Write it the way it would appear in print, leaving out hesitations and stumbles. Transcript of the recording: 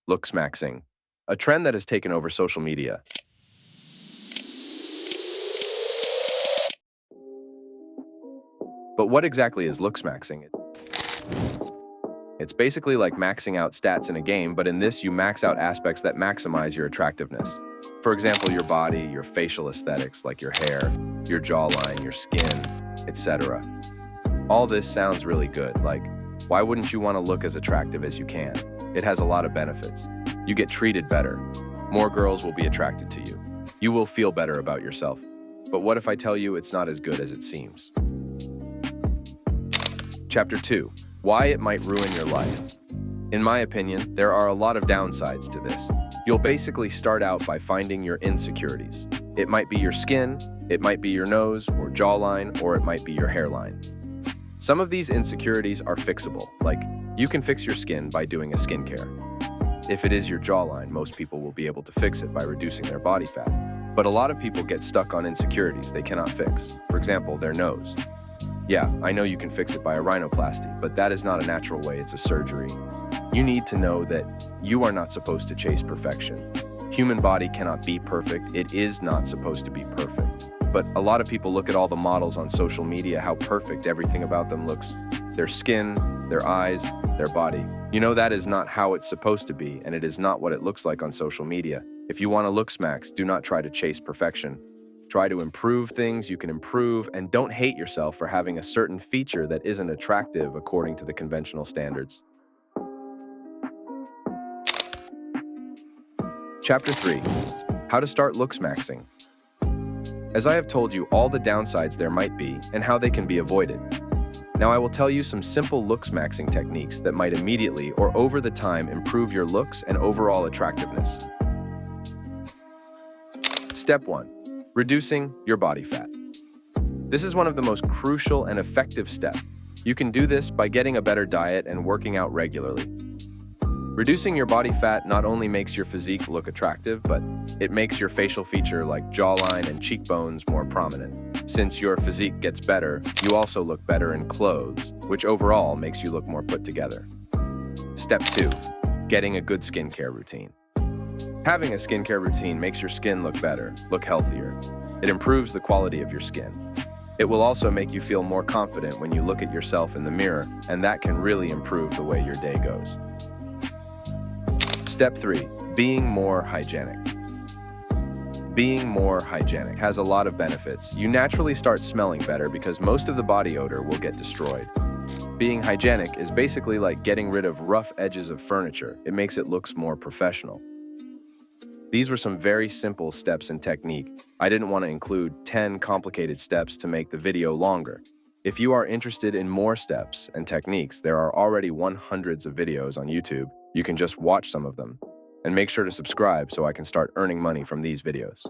Looksmaxxing, a trend that has taken over social media. But what exactly is Looksmaxxing? It's basically like maxing out stats in a game, but in this you max out aspects that maximize your attractiveness. For example, your body, your facial aesthetics like your hair, your jawline, your skin, etc. All this sounds really good, like, why wouldn't you want to look as attractive as you can? It has a lot of benefits. You get treated better. More girls will be attracted to you. You will feel better about yourself. But what if I tell you it's not as good as it seems? Chapter 2. Why it might ruin your life. In my opinion, there are a lot of downsides to this. You'll basically start out by finding your insecurities. It might be your skin, it might be your nose or jawline, or it might be your hairline. Some of these insecurities are fixable, like you can fix your skin by doing a skincare. If it is your jawline, most people will be able to fix it by reducing their body fat. But a lot of people get stuck on insecurities they cannot fix. For example, their nose. Yeah, I know you can fix it by a rhinoplasty, but that is not a natural way, it's a surgery. You need to know that you are not supposed to chase perfection. Human body cannot be perfect, it is not supposed to be perfect. But a lot of people look at all the models on social media, how perfect everything about them looks. Their skin, their eyes, their body. You know that is not how it's supposed to be, and it is not what it looks like on social media. If you want to Looksmaxx, do not try to chase perfection. Try to improve things you can improve, and don't hate yourself for having a certain feature that isn't attractive according to the conventional standards. Chapter 3. How to start Looksmaxxing. As I have told you all the downsides there might be and how they can be avoided. Now I will tell you some simple Looksmaxxing techniques that might immediately or over the time improve your looks and overall attractiveness. Step 1. Reducing your body fat. This is one of the most crucial and effective steps. You can do this by getting a better diet and working out regularly. Reducing your body fat not only makes your physique look attractive, but it makes your facial feature like jawline and cheekbones more prominent. Since your physique gets better, you also look better in clothes, which overall makes you look more put together. Step 2. Getting a good skincare routine. Having a skincare routine makes your skin look better, look healthier. It improves the quality of your skin. It will also make you feel more confident when you look at yourself in the mirror, and that can really improve the way your day goes. Step 3. Being more hygienic. Being more hygienic has a lot of benefits. You naturally start smelling better because most of the body odor will get destroyed. Being hygienic is basically like getting rid of rough edges of furniture. It makes it look more professional. These were some very simple steps and technique. I didn't want to include 10 complicated steps to make the video longer. If you are interested in more steps and techniques, there are already hundreds of videos on YouTube. You can just watch some of them. And make sure to subscribe so I can start earning money from these videos.